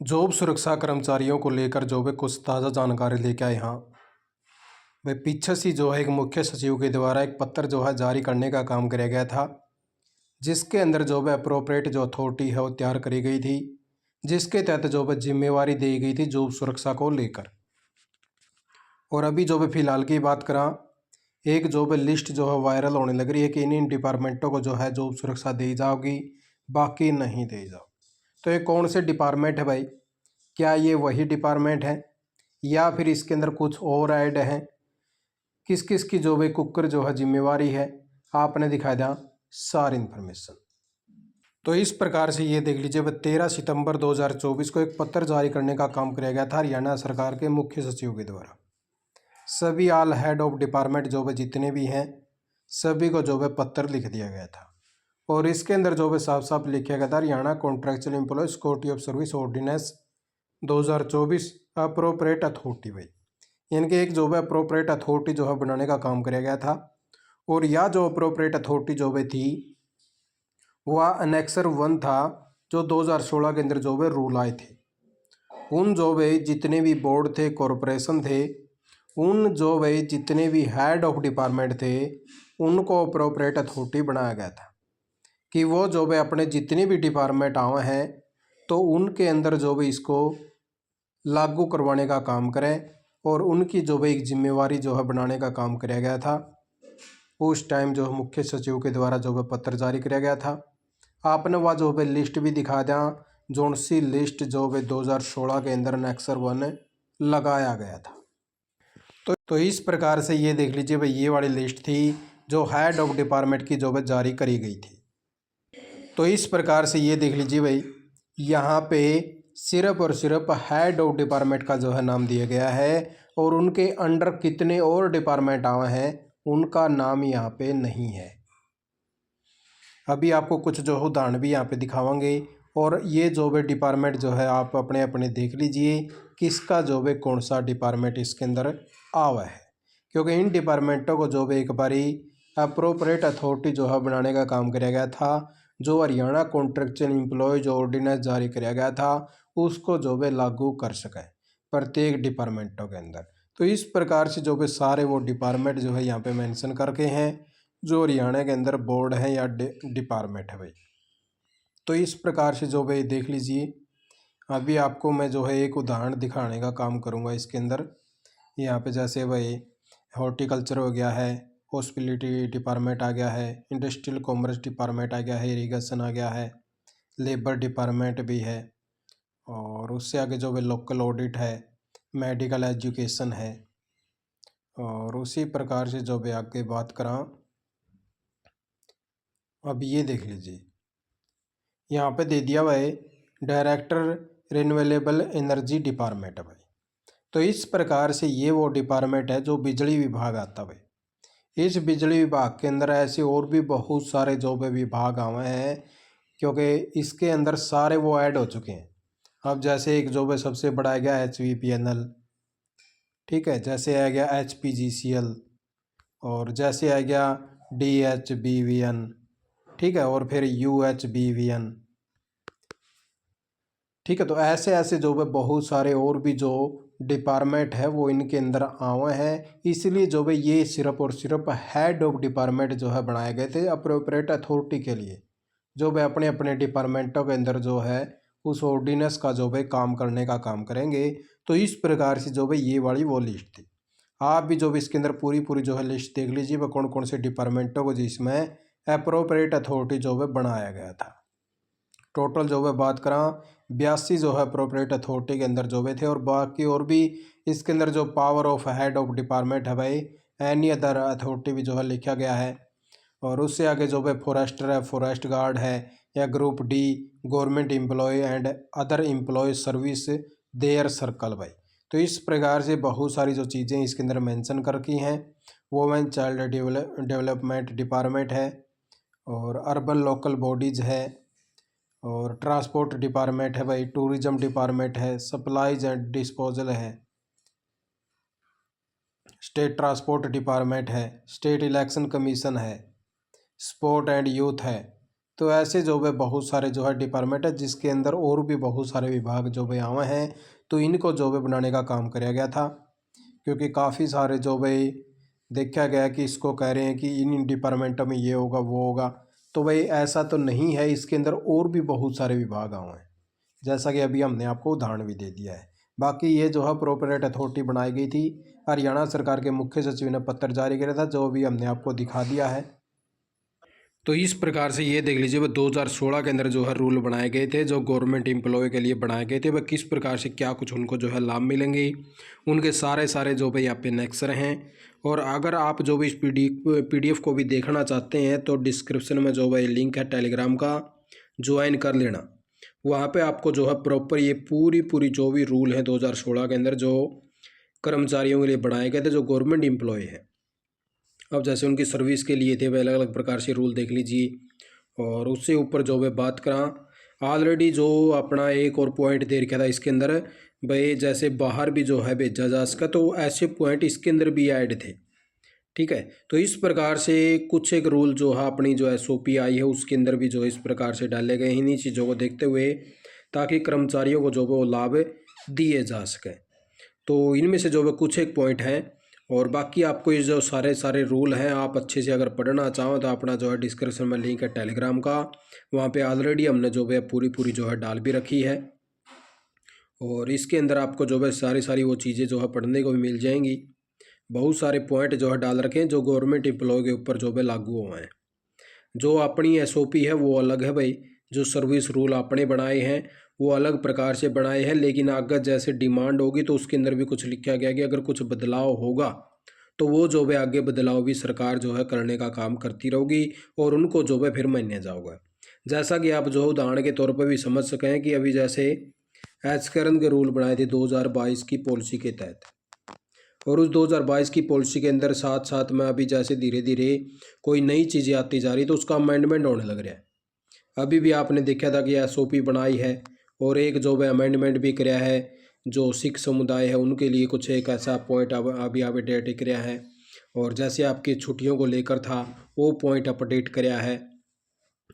Job सुरक्षा कर्मचारियों को लेकर जो है कुछ ताज़ा जानकारी लेके आए। यहाँ वे पीछे से जो है एक मुख्य सचिव के द्वारा एक पत्र जो है जारी करने का काम किया गया था, जिसके अंदर जो है अप्रोप्रिएट जो अथॉरिटी है वो तैयार करी गई थी, जिसके तहत जो है जिम्मेवारी दी गई थी जॉब सुरक्षा को लेकर। और अभी जो है फिलहाल की बात करा, एक जो है लिस्ट जो है वायरल होने लग रही है कि इन डिपार्टमेंटों को जो है जॉब सुरक्षा दी जाओगी, बाकी नहीं दी जाओ। तो ये कौन से डिपार्टमेंट है भाई? क्या ये वही डिपार्टमेंट है या फिर इसके अंदर कुछ और ऐड है? किस किस की जो है कुकर जो है जिम्मेवारी है, आपने दिखा दिया सारी इन्फॉर्मेशन। तो इस प्रकार से ये देख लीजिए, वह 13 सितंबर 2024 को एक पत्र जारी करने का काम किया गया था हरियाणा सरकार के मुख्य सचिव के द्वारा। सभी ऑल हेड ऑफ डिपार्टमेंट जो है जितने भी हैं, सभी को जो है पत्र लिख दिया गया था। और इसके अंदर जो है साफ साफ लिखा गया था Haryana contractual employ security of service ordinance 2024 appropriate authority भाई, इनके एक जो है अप्रोप्रिएट अथॉरिटी जो है बनाने का काम किया गया था। और यह जो अप्रोप्रिएट अथॉरिटी जो है थी वह अनेक्सर 1 था, जो 2016 के अंदर जो है रूल आए थे। उन जो है जितने भी बोर्ड थे, कॉरपोरेशन थे, उन जो है जितने भी हेड ऑफ डिपार्टमेंट थे, उनको अप्रोप्रिएट अथॉरिटी बनाया गया था कि वो जो है अपने जितने भी डिपार्टमेंट आए हैं तो उनके अंदर जो भी इसको लागू करवाने का काम करें। और उनकी जो भी एक जिम्मेवारी जो है बनाने का काम किया गया था। उस टाइम जो मुख्य सचिव के द्वारा जो है पत्र जारी किया गया था। आपने वह जो है लिस्ट भी दिखा दिया, जोन सी लिस्ट जो है 2016 के अंदर नेक्सर 1 लगाया गया था। तो इस प्रकार से ये देख लीजिए भाई, ये वाली लिस्ट थी जो हेड ऑफ डिपार्टमेंट की जो है जारी करी गई थी। तो इस प्रकार से ये देख लीजिए भाई, यहाँ पे सिर्फ और सिर्फ हेड ऑफ डिपार्टमेंट का जो है नाम दिया गया है, और उनके अंडर कितने और डिपार्टमेंट आए हैं उनका नाम यहाँ पे नहीं है। अभी आपको कुछ जो उदाहरण भी यहाँ पे दिखावांगे, और ये जो भी डिपार्टमेंट जो है आप अपने अपने देख लीजिए किसका जो है कौन सा डिपार्टमेंट इसके अंदर आवा है, क्योंकि इन डिपार्टमेंटों को जो है एक बारी अप्रोप्रिएट अथॉरिटी जो है बनाने का काम किया गया था। जो हरियाणा कॉन्ट्रैक्चुअल एम्प्लॉय जो ऑर्डिनेंस जारी किया गया था उसको जो है लागू कर सके प्रत्येक डिपार्टमेंटों के अंदर। तो इस प्रकार से जो है सारे वो डिपार्टमेंट जो है यहाँ पे मेंशन करके हैं जो हरियाणा के अंदर बोर्ड है या डिपार्टमेंट है भाई। तो इस प्रकार से जो भाई देख लीजिए, अभी आपको मैं जो है एक उदाहरण दिखाने का काम करूँगा इसके अंदर। यहाँ पे जैसे भाई हॉर्टिकल्चर हो गया है, हॉस्पिटलिटी डिपार्टमेंट आ गया है, इंडस्ट्रियल कॉमर्स डिपार्टमेंट आ गया है, इरीगेशन आ गया है, लेबर डिपार्टमेंट भी है, और उससे आगे जो है लोकल ऑडिट है, मेडिकल एजुकेशन है। और उसी प्रकार से जो भी आगे बात करा, अब ये देख लीजिए यहाँ पे दे दिया हुआ है डायरेक्टर रिन्यूएबल एनर्जी डिपार्टमेंट है भाई। तो इस प्रकार से ये वो डिपार्टमेंट है जो बिजली विभाग आता है भाई। इस बिजली विभाग के अंदर ऐसे और भी बहुत सारे जो भी विभाग आए हैं, क्योंकि इसके अंदर सारे वो ऐड हो चुके हैं। अब जैसे एक जो है सबसे बड़ा आ गया HVPNL, ठीक है, जैसे आ गया HPGCL, और जैसे आ गया DHBVN, ठीक है, और फिर UHBVN, ठीक है। तो ऐसे ऐसे जो है बहुत सारे और भी जो डिपार्टमेंट है वो इनके अंदर आए हैं। इसलिए जो है ये सिर्फ और सिर्फ हेड ऑफ डिपार्टमेंट जो है बनाए गए थे अप्रोप्रिएट अथॉरिटी के लिए, जो वे अपने अपने डिपार्टमेंटों के अंदर जो है उस ऑर्डिनेंस का जो है काम करने का काम करेंगे। तो इस प्रकार से जो है ये वाली वो लिस्ट थी। आप भी जो भी इसके अंदर पूरी पूरी जो है लिस्ट देख लीजिए वह कौन कौन से डिपार्टमेंटों को जिसमें अप्रोप्रिएट अथॉरिटी जो है बनाया गया था। टोटल जो है बात करा 82 जो है अप्रोप्रिएट अथॉरिटी के अंदर जो है थे, और बाकी और भी इसके अंदर जो power of head of department है भाई, एनी अदर अथॉरिटी भी जो है लिखा गया है। और उससे आगे जो है फॉरेस्टर है, फॉरेस्ट गार्ड है, या group D government employ and other employ service their circle भाई। तो इस प्रकार से बहुत सारी जो चीज़ें इसके अंदर मेंशन कर रखी हैं। वुमेन चाइल्ड डेवलपमेंट डिपार्टमेंट है, और अर्बन लोकल बॉडीज़ है, और ट्रांसपोर्ट डिपार्टमेंट है भाई, टूरिज्म डिपार्टमेंट है, सप्लाईज एंड डिस्पोजल है, स्टेट ट्रांसपोर्ट डिपार्टमेंट है, स्टेट इलेक्शन कमीशन है, स्पोर्ट एंड यूथ है। तो ऐसे जो है बहुत सारे जो है डिपार्टमेंट है, जिसके अंदर और भी बहुत सारे विभाग जो भाई आए हैं, तो इनको जो है बनाने का काम कराया गया था। क्योंकि काफ़ी सारे जो भाई देखा गया कि इसको कह रहे हैं कि इन डिपार्टमेंटों में ये होगा वो होगा, तो भाई ऐसा तो नहीं है। इसके अंदर और भी बहुत सारे विभाग आए हैं, जैसा कि अभी हमने आपको उदाहरण भी दे दिया है। बाकी ये जो है अप्रोप्रिएट अथॉरिटी बनाई गई थी, हरियाणा सरकार के मुख्य सचिव ने पत्र जारी किया था, जो भी हमने आपको दिखा दिया है। तो इस प्रकार से ये देख लीजिए, वह 2016 के अंदर जो है रूल बनाए गए थे, जो गवर्नमेंट एम्प्लॉय के लिए बनाए गए थे। वह किस प्रकार से क्या कुछ उनको जो है लाभ मिलेंगे, उनके सारे जो भाई यहाँ पे नेक्सर हैं। और अगर आप जो भी इस PDF को भी देखना चाहते हैं, तो डिस्क्रिप्शन में जो भाई लिंक है टेलीग्राम का, ज्वाइन कर लेना। वहाँ पे आपको जो है प्रॉपर ये पूरी जो भी रूल है 2016 के अंदर जो कर्मचारियों के लिए बनाए गए थे, जो गवर्नमेंट एम्प्लॉय है, अब जैसे उनकी सर्विस के लिए थे, वह अलग अलग प्रकार से रूल देख लीजिए। और उससे ऊपर जो है बात करा, ऑलरेडी जो अपना एक और पॉइंट दे रखा था इसके अंदर, भाई जैसे बाहर भी जो है भेजा जा सका, तो ऐसे पॉइंट इसके अंदर भी ऐड थे। ठीक है, तो इस प्रकार से कुछ एक रूल जो है अपनी जो SOP आई है, उसके अंदर भी जो इस प्रकार से डाले गए, इन्हीं चीज़ों को देखते हुए, ताकि कर्मचारियों को जो वो लाभ दिए जा सके। तो इनमें से जो है कुछ एक पॉइंट हैं, और बाकी आपको ये जो सारे रूल हैं, आप अच्छे से अगर पढ़ना चाहो तो अपना जो है डिस्क्रिप्शन में लिंक है टेलीग्राम का, वहाँ पे ऑलरेडी हमने जो है पूरी जो है डाल भी रखी है। और इसके अंदर आपको जो है सारी वो चीज़ें जो है पढ़ने को भी मिल जाएंगी। बहुत सारे पॉइंट जो है डाल रखे हैं, जो गवर्नमेंट एम्प्लॉय के ऊपर जो है लागू हुए हैं। जो अपनी SOP है वो अलग है भाई, जो सर्विस रूल आपने बनाए हैं वो अलग प्रकार से बनाए हैं, लेकिन आगे जैसे डिमांड होगी तो उसके अंदर भी कुछ लिखा गया कि अगर कुछ बदलाव होगा तो वो जो है आगे बदलाव भी सरकार जो है करने का काम करती रहेगी, और उनको जो है फिर मान्य जाओगे। जैसा कि आप जो उदाहरण के तौर पर भी समझ सकें कि अभी जैसे एचकरण के रूल बनाए थे 2022 की पॉलिसी के तहत, और उस 2022 की पॉलिसी के अंदर साथ साथ में अभी जैसे धीरे धीरे कोई नई चीज़ें आती जा रही, तो उसका अमेंडमेंट होने लग रहा है। अभी भी आपने देखा था कि SOP बनाई है, और एक जो है अमेंडमेंट भी कराया है, जो सिख समुदाय है उनके लिए कुछ एक ऐसा पॉइंट अब अभी अपडेट कराया है। और जैसे आपकी छुट्टियों को लेकर था, वो पॉइंट अपडेट कराया है।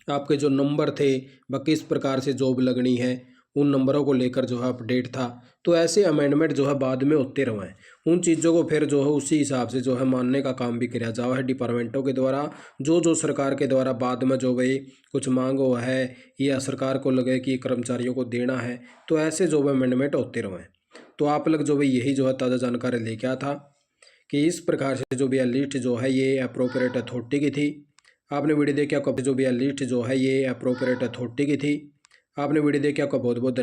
आपके जो नंबर थे वह किस प्रकार से जॉब लगनी है, उन नंबरों को लेकर जो है अपडेट था। तो ऐसे अमेंडमेंट जो है बाद में होते रहे हैं, उन चीज़ों को फिर जो है उसी हिसाब से जो है मानने का काम भी किया जावा है डिपार्टमेंटों के द्वारा, जो सरकार के द्वारा बाद में जो भाई कुछ मांग हुआ है या सरकार को लगे कि कर्मचारियों को देना है, तो ऐसे जो है अमेंडमेंट होते रहे हैं। तो आप लोग जो भाई यही जो है ताज़ा जानकारी लेके आया था कि इस प्रकार से जो भी लिस्ट जो है ये अप्रोप्रिएट अथॉरिटी की थी। आपने वीडियो देखी, आपको जो भी लिस्ट जो है ये अप्रोप्रिएट अथॉरिटी की थी। आपने वीडियो देखी, आपका बहुत बहुत